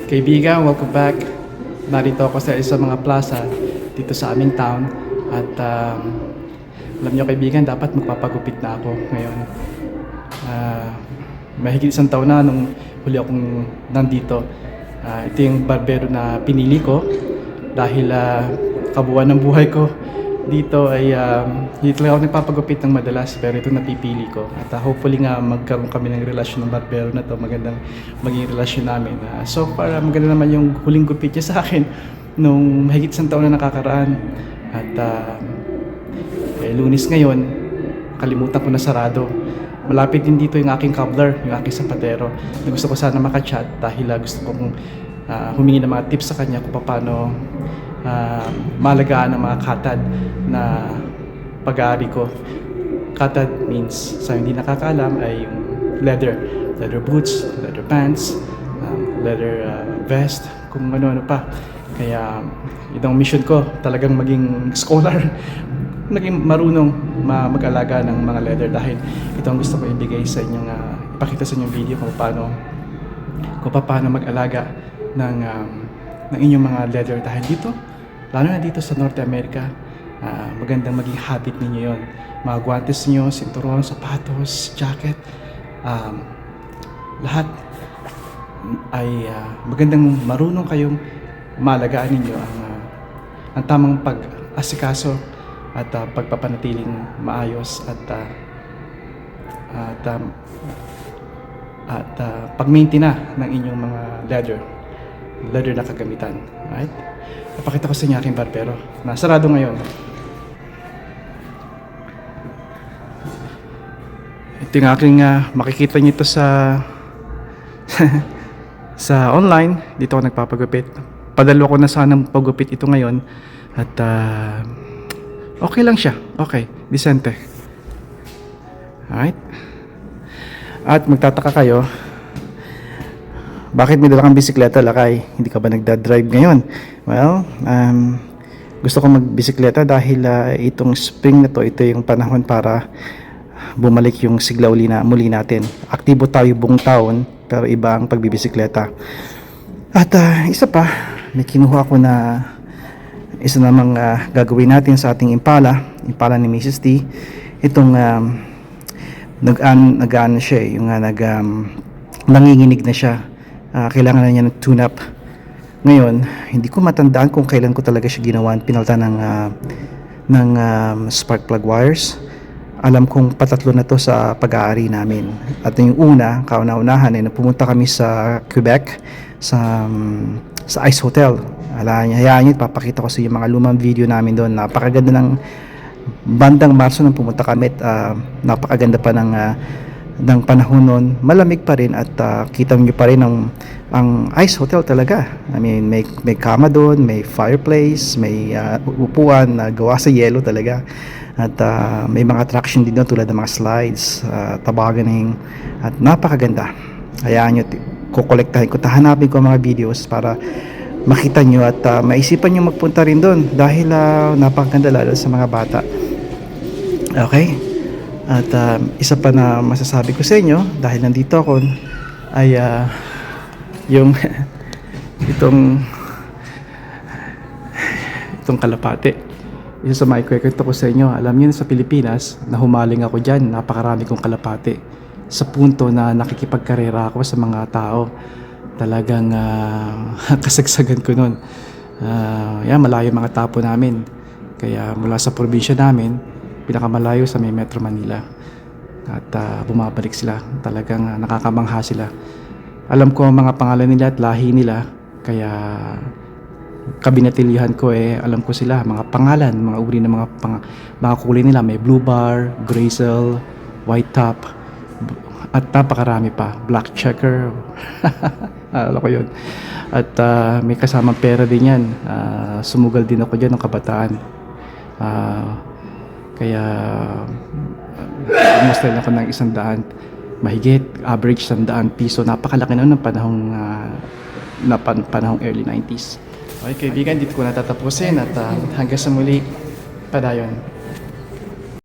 Kaibigan, welcome back. Narito ako sa isang mga plaza dito sa aming town. At alam nyo kaibigan, dapat magpapagupit na ako ngayon. Mahigit isang taon na nung huli akong nandito. Ito yung barbero na pinili ko dahil kabuuan ng buhay ko dito ay hindi talaga ako nagpapagupit ng madalas, pero ito napipili ko. At hopefully nga magkaroon kami ng relasyon ng barbero na to, magandang maging relasyon namin. So far maganda naman yung huling gupit niya sa akin nung mahigit isang taon na nakakaraan. At Lunes ngayon, kalimutan ko na sarado. Malapit din dito yung aking cobbler, yung aking sapatero, na gusto ko sana makachat dahil gusto kong humingi ng mga tips sa kanya kung paano malagaan ang mga katad na pag-aari ko. Katad means, sa hindi nakakaalam, ay yung leather boots, leather pants, leather vest, kung ano-ano pa. Kaya itong mission ko talagang maging scholar, maging marunong mag-alaga ng mga leather, dahil ito ang gusto ko ibigay sa inyong ipakita sa inyong video kung paano mag-alaga ng inyong mga leather, dahil dito, lalo na dito sa North America, magandang maging habit ninyo yon. Mga guantes nyo, sinturon, sapatos, jacket, lahat ay magandang marunong kayong malagaan ninyo ang tamang pag-asikaso at pagpapanatiling maayos at pag-maintain ng inyong mga leather na kagamitan. Right? Napakita ko sa inyo aking barbero. Nasarado ngayon. Ito yung aking makikita nyo ito sa sa online. Dito ako nagpapagupit. Padalo ko na sanang pagupit ito ngayon. At okay lang siya. Okay. Decente. Alright. At magtataka kayo, bakit may dala kang bisikleta, Lakay? Hindi ka ba nagda-drive ngayon? Well, gusto ko magbisikleta dahil itong spring na to, ito yung panahon para bumalik yung sigla muli natin. Aktibo tayo buong taon, pero iba ang pagbibisikleta. At isa pa, may kinuha ko na isa namang gagawin natin sa ating Impala ni Mrs. T. Itong nag-ano siya, yung nanginginig na siya. Kailangan na niya ng tune-up. Ngayon, hindi ko matandaan kung kailan ko talaga siya ginawa, pinalitan ng spark plug wires. Alam kong patatlo na to sa pag-aari namin. At yung una, kauna-unahan, ay pumunta kami sa Quebec, sa Ice Hotel. Hayaan niyo, papakita ko sa iyo mga lumang video namin doon. Napakaganda ng bandang Marso nang pumunta kami, at napakaganda pa ng panahon noon. Malamig pa rin at kita niyo pa rin ang Ice Hotel talaga. I mean, may kama doon, may fireplace, may upuan na gawa sa yelo talaga. At may mga attraction din doon tulad ng mga slides, tobogganing, at napakaganda. Hayaan nyo, kukolektahin ko, hanapin ko mga videos para makita nyo at maisipan nyo magpunta rin doon dahil napakaganda lalo sa mga bata. Okay? At isa pa na masasabi ko sa inyo dahil nandito ako ay yung itong kalapate. Isa sa maikwento ko sa inyo, alam niyo sa Pilipinas, nahumaling ako dyan, napakarami kong kalapate. Sa punto na nakikipagkarera ako sa mga tao. Talagang kasagsagan ko nun. Malayo mga tapo namin. Kaya mula sa probinsya namin, pinakamalayo sa may Metro Manila. At bumabalik sila. Talagang nakakamangha sila. Alam ko ang mga pangalan nila at lahi nila. Kaya kabinatilihan ko alam ko sila, mga pangalan, mga uri ng mga kulay nila. May blue bar, gray-cell, white top, at napakarami pa, black checker. Alam ko yun. At may kasamang pera din yan. Sumugal din ako dyan ng kabataan. Kaya almost rin ako ng 100, mahigit, average 100 piso. Napakalaki na ng panahong early 90s. Okay kaibigan, dito ko natatapusin at hanggang sa muli, padayon.